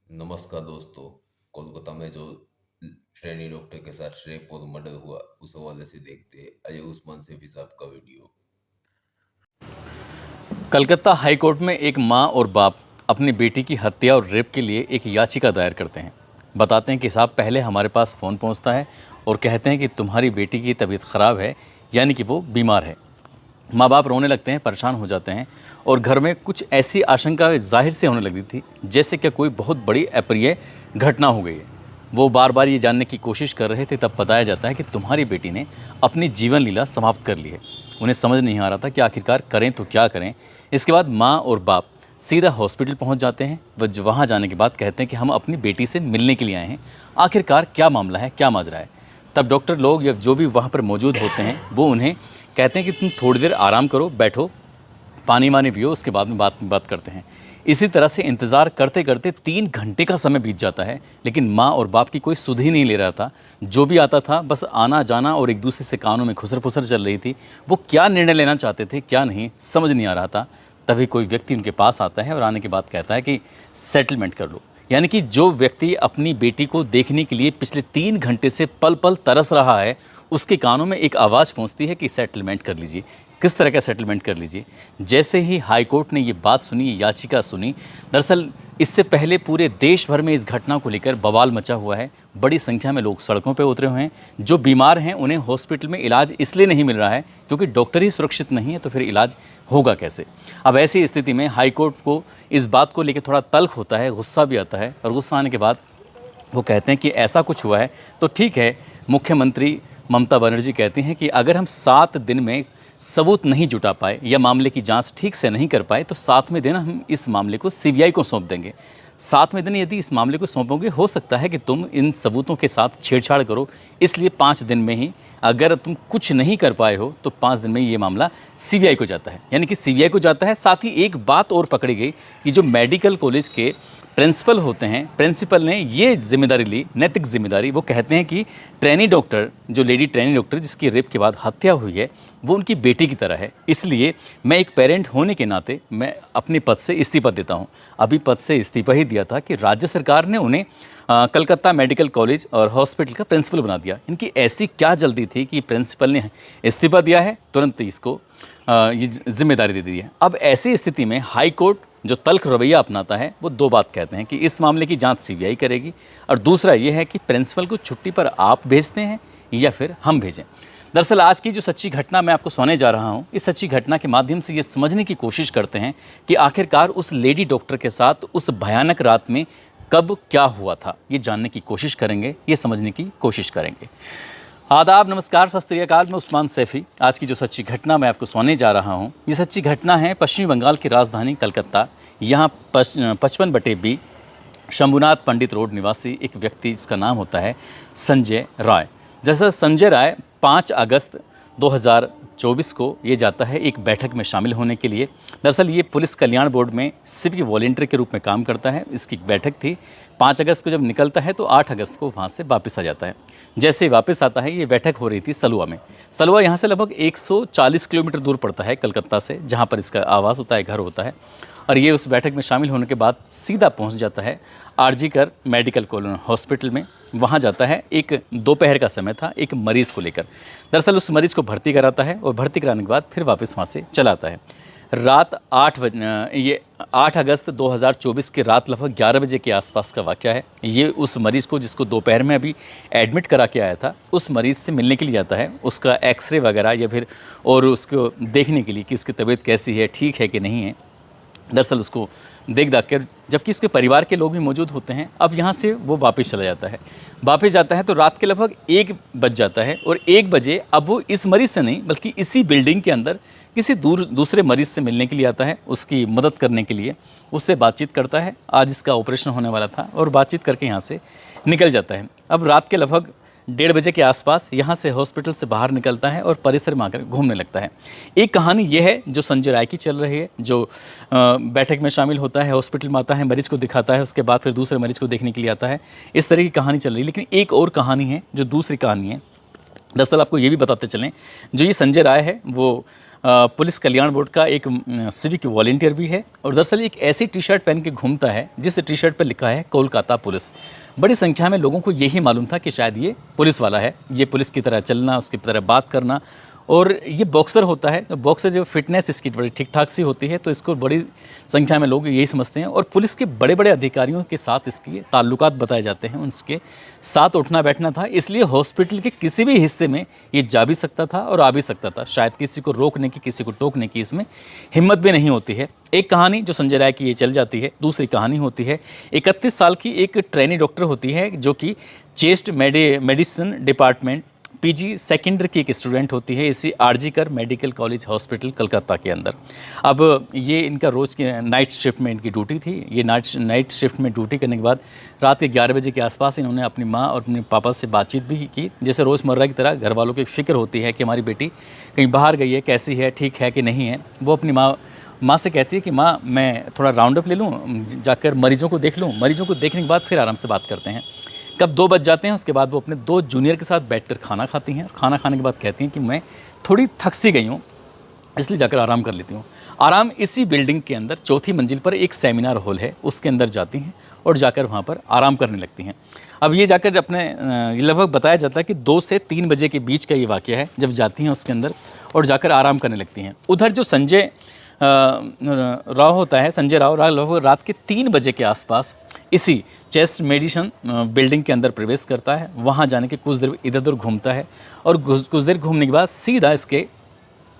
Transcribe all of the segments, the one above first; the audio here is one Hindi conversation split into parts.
नमस्कार दोस्तों। कोलकाता में जो ट्रेनी डॉक्टर के साथ रेप और मर्डर हुआ उस हवाले से देखते हैं अजय उस्मान सैफी साहब का वीडियो। कलकत्ता हाई कोर्ट में एक मां और बाप अपनी बेटी की हत्या और रेप के लिए एक याचिका दायर करते हैं। बताते हैं कि साहब पहले हमारे पास फ़ोन पहुंचता है और कहते हैं कि तुम्हारी बेटी की तबीयत ख़राब है, यानी कि वो बीमार है। माँ बाप रोने लगते हैं, परेशान हो जाते हैं और घर में कुछ ऐसी आशंका जाहिर से होने लगी थी जैसे कि कोई बहुत बड़ी अप्रिय घटना हो गई है। वो बार बार ये जानने की कोशिश कर रहे थे, तब बताया जाता है कि तुम्हारी बेटी ने अपनी जीवन लीला समाप्त कर ली है। उन्हें समझ नहीं आ रहा था कि आखिरकार करें तो क्या करें। इसके बाद माँ और बाप सीधा हॉस्पिटल पहुंच जाते हैं। वहाँ जाने के बाद कहते हैं कि हम अपनी बेटी से मिलने के लिए आए हैं, आखिरकार क्या मामला है, क्या माजरा है। तब डॉक्टर लोग या जो भी वहाँ पर मौजूद होते हैं वो उन्हें कहते हैं कि तुम थोड़ी देर आराम करो, बैठो, पानी वानी पियो, उसके बाद में बात करते हैं। इसी तरह से इंतज़ार करते करते 3 घंटे का समय बीत जाता है, लेकिन माँ और बाप की कोई सुध ही नहीं ले रहा था। जो भी आता था बस आना जाना और एक दूसरे से कानों में खुसर फुसर चल रही थी। वो क्या निर्णय लेना चाहते थे, क्या नहीं, समझ नहीं आ रहा था। तभी कोई व्यक्ति उनके पास आता है और आने के बाद कहता है कि सेटलमेंट कर लो। यानी कि जो व्यक्ति अपनी बेटी को देखने के लिए पिछले 3 घंटे से पल पल तरस रहा है, उसके कानों में एक आवाज़ पहुंचती है कि सेटलमेंट कर लीजिए। किस तरह का सेटलमेंट कर लीजिए। जैसे ही हाई कोर्ट ने ये बात सुनी, ये याचिका सुनी, दरअसल इससे पहले पूरे देश भर में इस घटना को लेकर बवाल मचा हुआ है। बड़ी संख्या में लोग सड़कों पर उतरे हुए हैं। जो बीमार हैं उन्हें हॉस्पिटल में इलाज इसलिए नहीं मिल रहा है क्योंकि डॉक्टर ही सुरक्षित नहीं है, तो फिर इलाज होगा कैसे। अब ऐसी स्थिति में हाई कोर्ट को इस बात को लेकर थोड़ा तल्ख होता है, गुस्सा भी आता है, और गुस्सा आने के बाद वो कहते हैं कि ऐसा कुछ हुआ है तो ठीक है। मुख्यमंत्री ममता बनर्जी कहती हैं कि अगर हम 7 दिन में सबूत नहीं जुटा पाए या मामले की जांच ठीक से नहीं कर पाए तो 7वें दिन हम इस मामले को सीबीआई को सौंप देंगे। 7वें दिन यदि इस मामले को सौंपोगे, हो सकता है कि तुम इन सबूतों के साथ छेड़छाड़ करो, इसलिए 5 दिन में ही अगर तुम कुछ नहीं कर पाए हो तो 5 दिन में ये मामला सीबीआई को जाता है। यानी कि सीबीआई को जाता है। साथ ही एक बात और पकड़ी गई कि जो मेडिकल कॉलेज के प्रिंसिपल होते हैं, प्रिंसिपल ने ये जिम्मेदारी ली, नैतिक जिम्मेदारी। वो कहते हैं कि ट्रेनी डॉक्टर, जो लेडी ट्रेनी डॉक्टर जिसकी रेप के बाद हत्या हुई है, वो उनकी बेटी की तरह है। इसलिए मैं एक पेरेंट होने के नाते मैं अपने पद से इस्तीफा देता हूँ। अभी पद से इस्तीफा ही दिया था कि राज्य सरकार ने उन्हें कलकत्ता मेडिकल कॉलेज और हॉस्पिटल का प्रिंसिपल बना दिया। इनकी ऐसी क्या जल्दी थी कि प्रिंसिपल ने इस्तीफा दिया है, तुरंत इसको ये जिम्मेदारी दे दी है। अब ऐसी स्थिति में हाई कोर्ट जो तल्ख रवैया अपनाता है, वो दो बात कहते हैं कि इस मामले की जांच सीबीआई करेगी, और दूसरा ये है कि प्रिंसिपल को छुट्टी पर आप भेजते हैं या फिर हम भेजें। दरअसल आज की जो सच्ची घटना मैं आपको सुनाने जा रहा हूँ, इस सच्ची घटना के माध्यम से ये समझने की कोशिश करते हैं कि आखिरकार उस लेडी डॉक्टर के साथ उस भयानक रात में कब क्या हुआ था। ये जानने की कोशिश करेंगे, ये समझने की कोशिश करेंगे। आदाब, नमस्कार, सत श्री अकाल। मैं उस्मान सैफ़ी। आज की जो सच्ची घटना मैं आपको सुनाने जा रहा हूँ, ये सच्ची घटना है पश्चिमी बंगाल की राजधानी कलकत्ता। यहाँ 55/B शंभुनाथ पंडित रोड निवासी एक व्यक्ति, जिसका नाम होता है संजय राय। जैसा संजय राय 5 अगस्त 2024 को ये जाता है एक बैठक में शामिल होने के लिए। दरअसल ये पुलिस कल्याण बोर्ड में सिविक वॉलेंटियर के रूप में काम करता है। इसकी बैठक थी 5 अगस्त को, जब निकलता है तो 8 अगस्त को वहाँ से वापस आ जाता है। जैसे वापस आता है, ये बैठक हो रही थी सलुआ में। सलुआ यहाँ से लगभग 140 किलोमीटर दूर पड़ता है कलकत्ता से, जहाँ पर इसका आवास होता है, घर होता है। और ये उस बैठक में शामिल होने के बाद सीधा पहुंच जाता है आरजी कर मेडिकल कॉलेज हॉस्पिटल में। वहाँ जाता है, एक दोपहर का समय था, एक मरीज़ को लेकर। दरअसल उस मरीज़ को भर्ती कराता है और भर्ती कराने के बाद फिर वापस वहाँ से चला आता है। रात 8 बजे, ये 8 अगस्त 2024 की रात लगभग 11 बजे के आसपास का वाक़या है। ये उस मरीज़ को, जिसको दोपहर में अभी एडमिट करा के आया था, उस मरीज़ से मिलने के लिए जाता है। उसका एक्सरे वगैरह या फिर और उसको देखने के लिए कि उसकी तबीयत कैसी है, ठीक है कि नहीं है। दरअसल उसको देख दाख कर, जबकि उसके परिवार के लोग भी मौजूद होते हैं, अब यहाँ से वो वापस चला जाता है। वापस जाता है तो रात के लगभग 1 बज जाता है, और 1 बजे अब वो इस मरीज़ से नहीं बल्कि इसी बिल्डिंग के अंदर किसी दूसरे मरीज़ से मिलने के लिए आता है, उसकी मदद करने के लिए। उससे बातचीत करता है, आज इसका ऑपरेशन होने वाला था, और बातचीत करके यहाँ से निकल जाता है। अब रात के लगभग 1:30 बजे के आसपास यहाँ से हॉस्पिटल से बाहर निकलता है और परिसर में आकर घूमने लगता है। एक कहानी ये है जो संजय राय की चल रही है, जो बैठक में शामिल होता है, हॉस्पिटल में आता है, मरीज़ को दिखाता है, उसके बाद फिर दूसरे मरीज़ को देखने के लिए आता है। इस तरह की कहानी चल रही है। लेकिन एक और कहानी है जो दूसरी कहानी है। दरअसल आपको ये भी बताते चलें, जो ये संजय राय है वो पुलिस कल्याण बोर्ड का एक सिविक वॉलंटियर भी है और दरअसल एक ऐसी टी शर्ट पहन के घूमता है जिस टी शर्ट पर लिखा है कोलकाता पुलिस। बड़ी संख्या में लोगों को यही मालूम था कि शायद ये पुलिस वाला है, ये पुलिस की तरह चलना, उसकी तरह बात करना, और ये बॉक्सर होता है। तो बॉक्सर जो फिटनेस इसकी बड़ी ठीक ठाक सी होती है, तो इसको बड़ी संख्या में लोग यही समझते हैं। और पुलिस के बड़े बड़े अधिकारियों के साथ इसके ताल्लुकात बताए जाते हैं, उनके साथ उठना बैठना था, इसलिए हॉस्पिटल के किसी भी हिस्से में ये जा भी सकता था और आ भी सकता था। शायद किसी को रोकने की, किसी को टोकने की इसमें हिम्मत भी नहीं होती है। एक कहानी जो संजय राय की ये चल जाती है। दूसरी कहानी होती है 31 साल की एक ट्रेनी डॉक्टर होती है जो कि chest medicine department PG second की एक स्टूडेंट होती है इसी RG Kar medical college hospital Calcutta के अंदर। अब ये इनका रोज़ की नाइट शिफ्ट में इनकी ड्यूटी थी। ये नाइट शिफ्ट में ड्यूटी करने के बाद रात के 11 बजे के आसपास इन्होंने अपनी माँ और अपने पापा से बातचीत भी की। जैसे रोज़मर्रा की तरह घर वालों की फ़िक्र होती है कि हमारी बेटी कहीं बाहर गई है, कैसी है, ठीक है कि नहीं है। वो अपनी माँ से कहती है कि माँ मैं थोड़ा राउंड अप ले लूँ, जाकर मरीज़ों को देख लूँ, मरीज़ों को देखने के बाद फिर आराम से बात करते हैं। कब 2 बज जाते हैं, उसके बाद वो अपने 2 जूनियर के साथ बैठकर खाना खाती हैं। खाना खाने के बाद कहती हैं कि मैं थोड़ी थक सी गई हूँ, इसलिए जाकर आराम कर लेती हूँ। आराम इसी बिल्डिंग के अंदर 4थी मंजिल पर एक सेमिनार हॉल है, उसके अंदर जाती हैं और जाकर वहाँ पर आराम करने लगती हैं। अब ये जाकर अपने लगभग बताया जाता है कि 2 से 3 बजे के बीच का ये वाक़या है, जब जाती हैं उसके अंदर और जाकर आराम करने लगती हैं। उधर जो संजय राव होता है, संजय राव लगभग रात के 3 बजे के आसपास इसी चेस्ट मेडिसिन बिल्डिंग के अंदर प्रवेश करता है। वहाँ जाने के कुछ देर इधर उधर घूमता है और कुछ देर घूमने के बाद सीधा इसके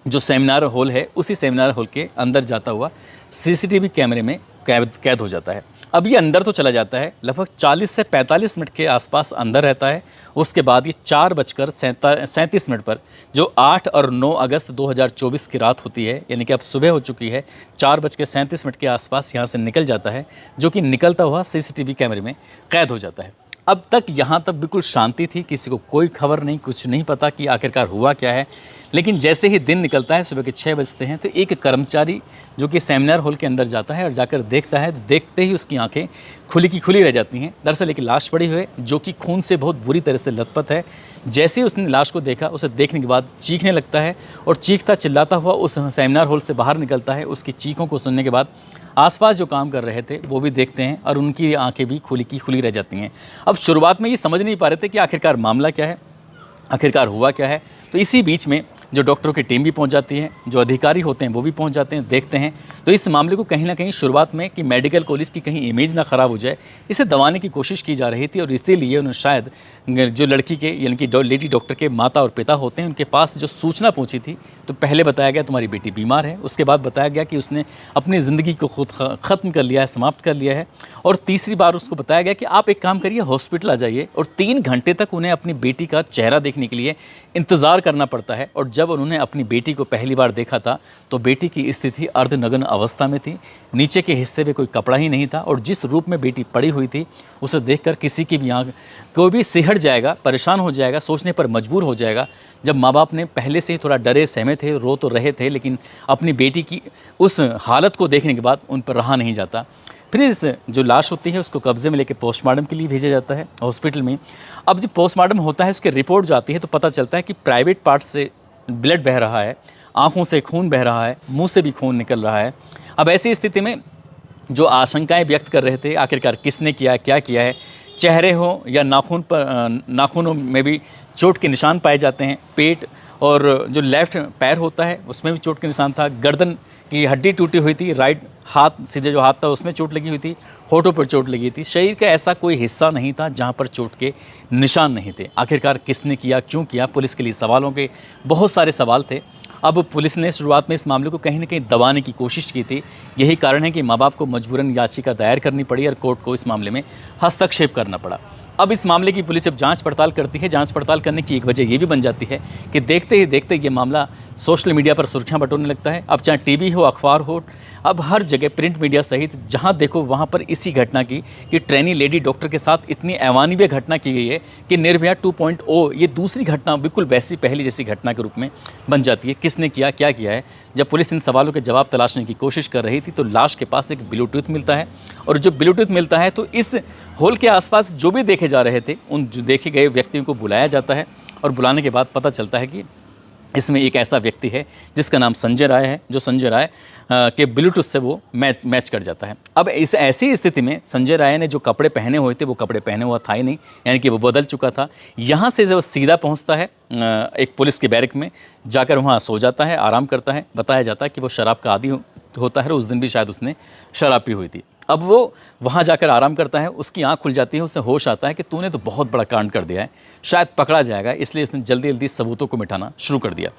जो सेमिनार हॉल है, उसी सेमिनार हॉल के अंदर जाता हुआ सीसीटीवी कैमरे में कैद हो जाता है। अब ये अंदर तो चला जाता है, लगभग 40 से 45 मिनट के आसपास अंदर रहता है। उसके बाद ये 4:37 पर जो 8 और 9 अगस्त 2024 की रात होती है, यानी कि अब सुबह हो चुकी है, 4:37 के आसपास यहाँ से निकल जाता है, जो कि निकलता हुआ सीसीटीवी कैमरे में कैद हो जाता है। अब तक यहाँ तक बिल्कुल शांति थी, किसी को कोई खबर नहीं, कुछ नहीं पता कि आखिरकार हुआ क्या है। लेकिन जैसे ही दिन निकलता है, सुबह के 6 बजते हैं, तो एक कर्मचारी जो कि सेमिनार हॉल के अंदर जाता है और जाकर देखता है, तो देखते ही उसकी आंखें खुली की खुली रह जाती हैं। दरअसल एक लाश पड़ी हुई है जो कि खून से बहुत बुरी तरह से लथपथ है। जैसे ही उसने लाश को देखा, उसे देखने के बाद चीखने लगता है और चीखता चिल्लाता हुआ उस सेमिनार हॉल से बाहर निकलता है। उसकी चीखों को सुनने के बाद आसपास जो काम कर रहे थे वो भी देखते हैं और उनकी आंखें भी खुली की खुली रह जाती हैं। अब शुरुआत में ये समझ नहीं पा रहे थे कि आखिरकार मामला क्या है, आखिरकार हुआ क्या है। तो इसी बीच में जो डॉक्टरों की टीम भी पहुंच जाती है, जो अधिकारी होते हैं वो भी पहुंच जाते हैं, देखते हैं। तो इस मामले को कहीं ना कहीं शुरुआत में कि मेडिकल कॉलेज की कहीं इमेज ना ख़राब हो जाए, इसे दबाने की कोशिश की जा रही थी। और इसीलिए उन्होंने शायद जो लड़की के यानी कि लेडी डॉक्टर के माता और पिता होते हैं, उनके पास जो सूचना पहुंची थी, तो पहले बताया गया तुम्हारी बेटी बीमार है, उसके बाद बताया गया कि उसने अपनी ज़िंदगी को खुद ख़त्म कर लिया है, समाप्त कर लिया है, और तीसरी बार उसको बताया गया कि आप एक काम करिए, हॉस्पिटल आ जाइए। और 3 घंटे तक उन्हें अपनी बेटी का चेहरा देखने के लिए इंतज़ार करना पड़ता है। और जब उन्होंने अपनी बेटी को पहली बार देखा था तो बेटी की स्थिति अर्धनग्न अवस्था में थी, नीचे के हिस्से में कोई कपड़ा ही नहीं था, और जिस रूप में बेटी पड़ी हुई थी उसे देखकर किसी की भी आँख, कोई भी सिहर जाएगा, परेशान हो जाएगा, सोचने पर मजबूर हो जाएगा। जब माँ बाप ने पहले से ही थोड़ा डरे सहमे थे, रो तो रहे थे, लेकिन अपनी बेटी की उस हालत को देखने के बाद उन पर रहा नहीं जाता। फिर इस जो लाश होती है उसको कब्जे में लेकर पोस्टमार्टम के लिए भेजा जाता है हॉस्पिटल में। अब जब पोस्टमार्टम होता है, उसकी रिपोर्ट जो आती है, तो पता चलता है कि प्राइवेट पार्ट से ब्लड बह रहा है, आँखों से खून बह रहा है, मुंह से भी खून निकल रहा है। अब ऐसी स्थिति में जो आशंकाएं व्यक्त कर रहे थे, आखिरकार किसने किया है, क्या किया है, चेहरे हो या नाखूनों में भी चोट के निशान पाए जाते हैं। पेट और जो लेफ्ट पैर होता है उसमें भी चोट के निशान था। गर्दन की हड्डी टूटी हुई थी, राइट हाथ, सीधे जो हाथ था उसमें चोट लगी हुई थी, होठों पर चोट लगी थी। शरीर का ऐसा कोई हिस्सा नहीं था जहां पर चोट के निशान नहीं थे। आखिरकार किसने किया, क्यों किया, पुलिस के लिए सवालों के बहुत सारे सवाल थे। अब पुलिस ने शुरुआत में इस मामले को कहीं ना कहीं दबाने की कोशिश की थी। यही कारण है कि माँ बाप को मजबूरन याचिका दायर करनी पड़ी और कोर्ट को इस मामले में हस्तक्षेप करना पड़ा। अब इस मामले की पुलिस जब जांच पड़ताल करती है, जांच पड़ताल करने की एक वजह ये भी बन जाती है कि देखते ही देखते ये मामला सोशल मीडिया पर सुर्खियां बटोरने लगता है। अब चाहे टीवी हो, अखबार हो, अब हर जगह प्रिंट मीडिया सहित जहां देखो वहां पर इसी घटना की कि ट्रेनी लेडी डॉक्टर के साथ इतनी अमानवीय घटना की गई है कि निर्भया 2.0 ये दूसरी घटना बिल्कुल वैसी पहली जैसी घटना के रूप में बन जाती है। किसने किया, क्या किया है। जब पुलिस इन सवालों के जवाब तलाशने की कोशिश कर रही थी तो लाश के पास एक ब्लूटूथ मिलता है, और जो ब्लूटूथ मिलता है तो इस हॉल के आसपास जो भी देखे जा रहे थे उन जो देखे गए व्यक्तियों को बुलाया जाता है, और बुलाने के बाद पता चलता है कि इसमें एक ऐसा व्यक्ति है जिसका नाम संजय राय है, जो संजय राय के ब्लूटूथ से वो मैच कर जाता है। अब इस ऐसी स्थिति में संजय राय ने जो कपड़े पहने हुए थे वो कपड़े पहने हुआ था ही नहीं, यानी कि वो बदल चुका था। यहाँ से जो सीधा पहुँचता है एक पुलिस के बैरक में, जाकर वहाँ सो जाता है, आराम करता है। बताया जाता है कि वो शराब का आदी होता है, उस दिन भी शायद उसने शराब पी हुई थी। अब वो वहाँ जाकर आराम करता है, उसकी आंख खुल जाती है, उसे होश आता है कि तूने तो बहुत बड़ा कांड कर दिया है, शायद पकड़ा जाएगा, इसलिए उसने जल्दी जल्दी सबूतों को मिटाना शुरू कर दिया।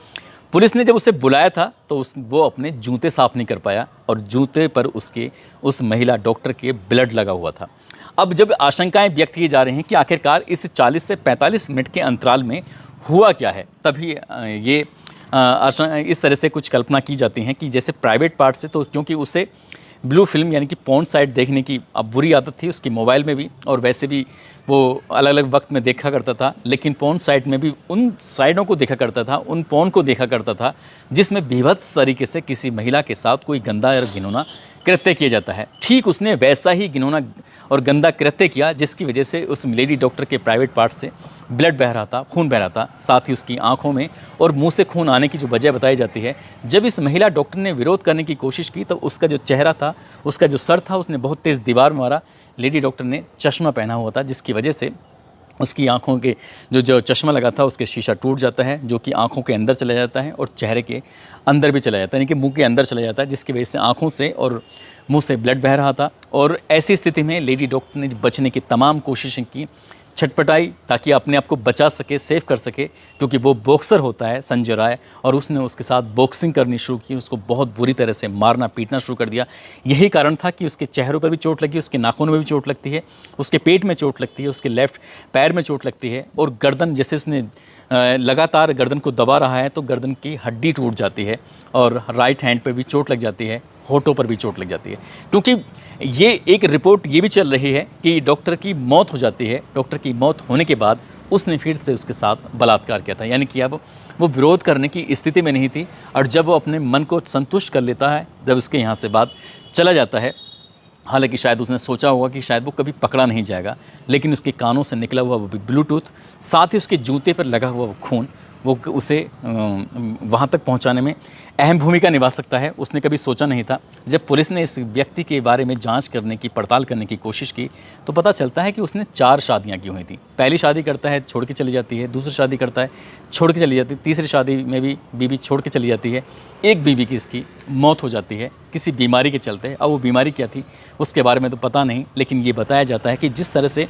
पुलिस ने जब उसे बुलाया था तो वो अपने जूते साफ नहीं कर पाया और जूते पर उस महिला डॉक्टर के ब्लड लगा हुआ था। अब जब आशंकाएं व्यक्त की जा रही हैं कि आखिरकार इस 40 से 45 मिनट के अंतराल में हुआ क्या है, तभी ये इस तरह से कुछ कल्पना की जाती हैं कि जैसे प्राइवेट पार्ट से, तो क्योंकि उसे ब्लू फिल्म यानी कि पॉर्न साइट देखने की अब बुरी आदत थी उसकी, मोबाइल में भी और वैसे भी वो अलग अलग वक्त में देखा करता था, लेकिन पॉर्न साइट में भी उन साइटों को देखा करता था, उन पॉर्न को देखा करता था जिसमें बीभत्स तरीके से किसी महिला के साथ कोई गंदा और घिनौना कृत्य किया जाता है। ठीक उसने वैसा ही घिनौना और गंदा कृत्य किया जिसकी वजह से उस लेडी डॉक्टर के प्राइवेट पार्ट से ब्लड बह रहा था, खून बह रहा था, साथ ही उसकी आंखों में और मुंह से खून आने की जो वजह बताई जाती है। जब इस महिला डॉक्टर ने विरोध करने की कोशिश की तो उसका जो चेहरा था, उसका जो सर था, उसने बहुत तेज़ दीवार में मारा। लेडी डॉक्टर ने चश्मा पहना हुआ था जिसकी वजह से उसकी आंखों के जो चश्मा लगा था उसके शीशा टूट जाता है, जो कि आंखों के अंदर चला जाता है और चेहरे के अंदर भी चला जाता है, यानी कि मुंह के अंदर चला जाता है, जिसकी वजह से आंखों से और मुंह से ब्लड बह रहा था। और ऐसी स्थिति में लेडी डॉक्टर ने बचने की तमाम कोशिशें की, छटपटाई, ताकि अपने आप को बचा सके, सेव कर सके, क्योंकि वो बॉक्सर होता है संजय राय, और उसने उसके साथ बॉक्सिंग करनी शुरू की, उसको बहुत बुरी तरह से मारना पीटना शुरू कर दिया। यही कारण था कि उसके चेहरों पर भी चोट लगी, उसके नाखूनों में भी चोट लगती है, उसके पेट में चोट लगती है, उसके लेफ्ट पैर में चोट लगती है, और गर्दन, जैसे उसने लगातार गर्दन को दबा रहा है तो गर्दन की हड्डी टूट जाती है, और राइट हैंड पर भी चोट लग जाती है, होठों पर भी चोट लग जाती है। क्योंकि ये एक रिपोर्ट ये भी चल रही है कि डॉक्टर की मौत हो जाती है, डॉक्टर की मौत होने के बाद उसने फिर से उसके साथ बलात्कार किया था, यानी कि अब वो विरोध करने की स्थिति में नहीं थी। और जब वो अपने मन को संतुष्ट कर लेता है, जब उसके यहाँ से बात चला जाता है, हालांकि शायद उसने सोचा होगा कि शायद वो कभी पकड़ा नहीं जाएगा, लेकिन उसके कानों से निकला हुआ वो ब्लूटूथ, साथ ही उसके जूते पर लगा हुआ वो खून, वो उसे वहाँ तक पहुँचाने में अहम भूमिका निभा सकता है। उसने कभी सोचा नहीं था। जब पुलिस ने इस व्यक्ति के बारे में जांच करने की, पड़ताल करने की कोशिश की, तो पता चलता है कि उसने 4 शादियां की हुई थी। पहली शादी करता है, छोड़ के चली जाती है, दूसरी शादी करता है, छोड़ के चली जाती है, तीसरी शादी में भी बीवी छोड़ के चली जाती है। एक बीवी की इसकी मौत हो जाती है किसी बीमारी के चलते। अब वो बीमारी क्या थी उसके बारे में तो पता नहीं, लेकिन ये बताया जाता है कि जिस तरह से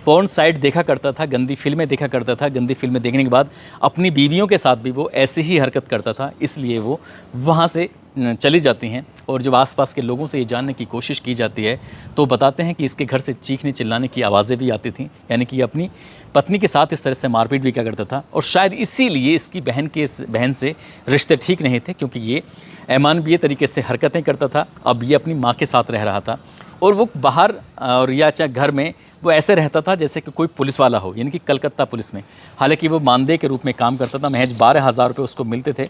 पॉर्न साइट देखा करता था, गंदी फिल्में देखा करता था, गंदी फिल्में देखने के बाद अपनी बीवियों के साथ भी वो ऐसे ही हरकत करता था, इसलिए वो वहाँ से चली जाती हैं। और जब आसपास के लोगों से ये जानने की कोशिश की जाती है तो बताते हैं कि इसके घर से चीखने चिल्लाने की आवाज़ें भी आती थीं, यानी कि अपनी पत्नी के साथ इस तरह से मारपीट भी क्या करता था। और शायद इसीलिए इसकी बहन से रिश्ते ठीक नहीं थे, क्योंकि ये अमानवीय तरीके से हरकतें करता था। अब ये अपनी माँ के साथ रह रहा था और वो बाहर और या चाहे घर में वो ऐसे रहता था जैसे कि कोई पुलिस वाला हो, यानी कि कलकत्ता पुलिस में। हालांकि वो मानदेय के रूप में काम करता था, महज 12,000 रुपये उसको मिलते थे,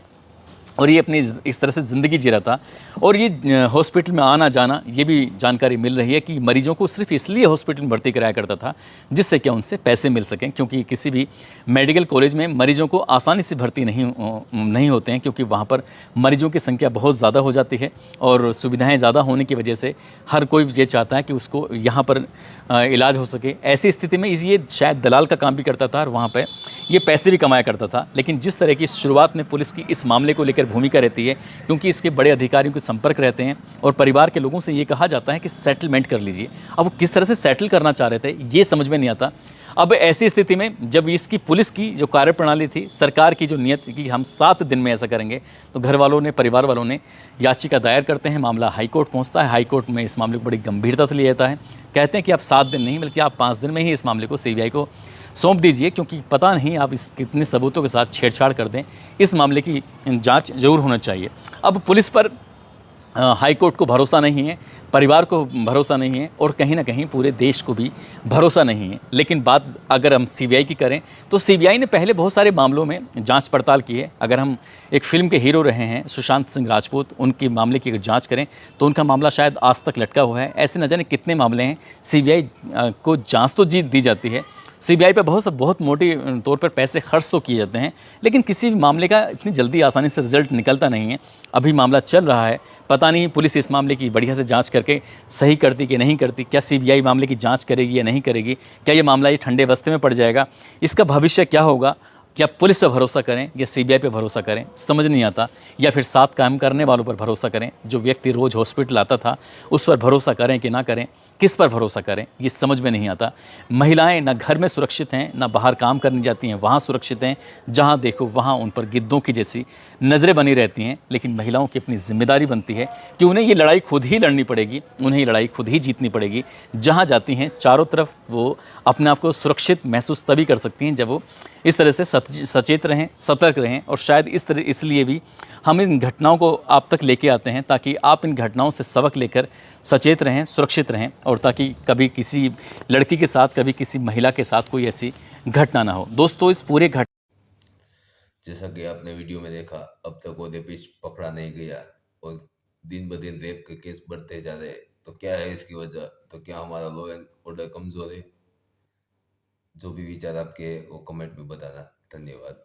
और ये अपनी इस तरह से ज़िंदगी जी रहा था। और ये हॉस्पिटल में आना जाना, ये भी जानकारी मिल रही है कि मरीजों को सिर्फ इसलिए हॉस्पिटल में भर्ती कराया करता था जिससे कि उनसे पैसे मिल सकें, क्योंकि किसी भी मेडिकल कॉलेज में मरीजों को आसानी से भर्ती नहीं होते हैं, क्योंकि वहाँ पर मरीजों की संख्या बहुत ज़्यादा हो जाती है और सुविधाएँ ज़्यादा होने की वजह से हर कोई ये चाहता है कि उसको यहाँ पर इलाज हो सके। ऐसी स्थिति में ये शायद दलाल का काम भी करता था और वहाँ पर ये पैसे भी कमाया करता था। लेकिन जिस तरह की शुरुआत में पुलिस की इस मामले को लेकर भूमिका रहती है, क्योंकि इसके बड़े अधिकारियों के संपर्क रहते हैं और परिवार के लोगों से ये कहा जाता है कि सेटलमेंट कर लीजिए। अब वो किस तरह से सेटल करना चाह रहे थे ये समझ में नहीं आता। अब ऐसी स्थिति में जब इसकी पुलिस की जो कार्यप्रणाली थी, सरकार की जो नीयत कि हम 7 दिन में ऐसा करेंगे, तो घर वालों ने, परिवार वालों ने याचिका दायर करते हैं, मामला हाईकोर्ट पहुंचता है। हाईकोर्ट में इस मामले को बड़ी गंभीरता से लिया जाता है। कहते हैं कि आप 7 दिन नहीं बल्कि आप 5 दिन में ही इस मामले को CBI को सौंप दीजिए, क्योंकि पता नहीं आप इस कितने सबूतों के साथ छेड़छाड़ कर दें, इस मामले की जांच जरूर होना चाहिए। अब पुलिस पर हाई कोर्ट को भरोसा नहीं है। परिवार को भरोसा नहीं है और कहीं ना कहीं पूरे देश को भी भरोसा नहीं है। लेकिन बात अगर हम सीबीआई की करें तो सीबीआई ने पहले बहुत सारे मामलों में जांच पड़ताल की है। अगर हम एक फिल्म के हीरो रहे हैं सुशांत सिंह राजपूत, उनके मामले की अगर जांच करें तो उनका मामला शायद आज तक लटका हुआ है। ऐसे न जाने कितने मामले हैं, सीबीआई को जांच तो जीत दी जाती है, सीबीआई पे बहुत मोटी तौर पर पैसे खर्च तो किए जाते हैं, लेकिन किसी भी मामले का इतनी जल्दी आसानी से रिजल्ट निकलता नहीं है। अभी मामला चल रहा है, पता नहीं पुलिस इस मामले की बढ़िया से जांच करके सही करती कि नहीं करती, क्या सीबीआई मामले की जांच करेगी या नहीं करेगी, क्या ये मामला ये ठंडे बस्ते में पड़ जाएगा, इसका भविष्य क्या होगा, क्या पुलिस पर भरोसा करें या सीबीआई पे भरोसा करें, समझ नहीं आता। या फिर साथ काम करने वालों पर भरोसा करें, जो व्यक्ति रोज़ हॉस्पिटल आता था उस पर भरोसा करें कि ना करें, किस पर भरोसा करें, ये समझ में नहीं आता। महिलाएं ना घर में सुरक्षित हैं, ना बाहर काम करने जाती हैं वहाँ सुरक्षित हैं, जहाँ देखो वहाँ उन पर गिद्धों की जैसी नज़रें बनी रहती हैं। लेकिन महिलाओं की अपनी जिम्मेदारी बनती है कि उन्हें ये लड़ाई खुद ही लड़नी पड़ेगी, उन्हें ये लड़ाई खुद ही जीतनी पड़ेगी। जहाँ जाती हैं चारों तरफ वो अपने आप को सुरक्षित महसूस तभी कर सकती हैं जब वो इस तरह से सचेत रहें, सतर्क रहें। और शायद इसलिए भी हम इन घटनाओं को आप तक लेके आते हैं, ताकि आप इन घटनाओं से सबक लेकर सचेत रहें, सुरक्षित रहें, और ताकि कभी किसी लड़की के साथ, कभी किसी महिला के साथ कोई ऐसी घटना ना हो। दोस्तों, इस पूरे जैसा कि आपने वीडियो में देखा, अब तक ओदेपिश पकड़ा नहीं गया और दिन ब दिन रेप के केस बढ़ते जा रहे हैं। तो क्या है इसकी वजह? तो क्या हमारा लॉ एंड ऑर्डर कमजोर है? जो भी विचार आपके वो कमेंट में बताना। धन्यवाद।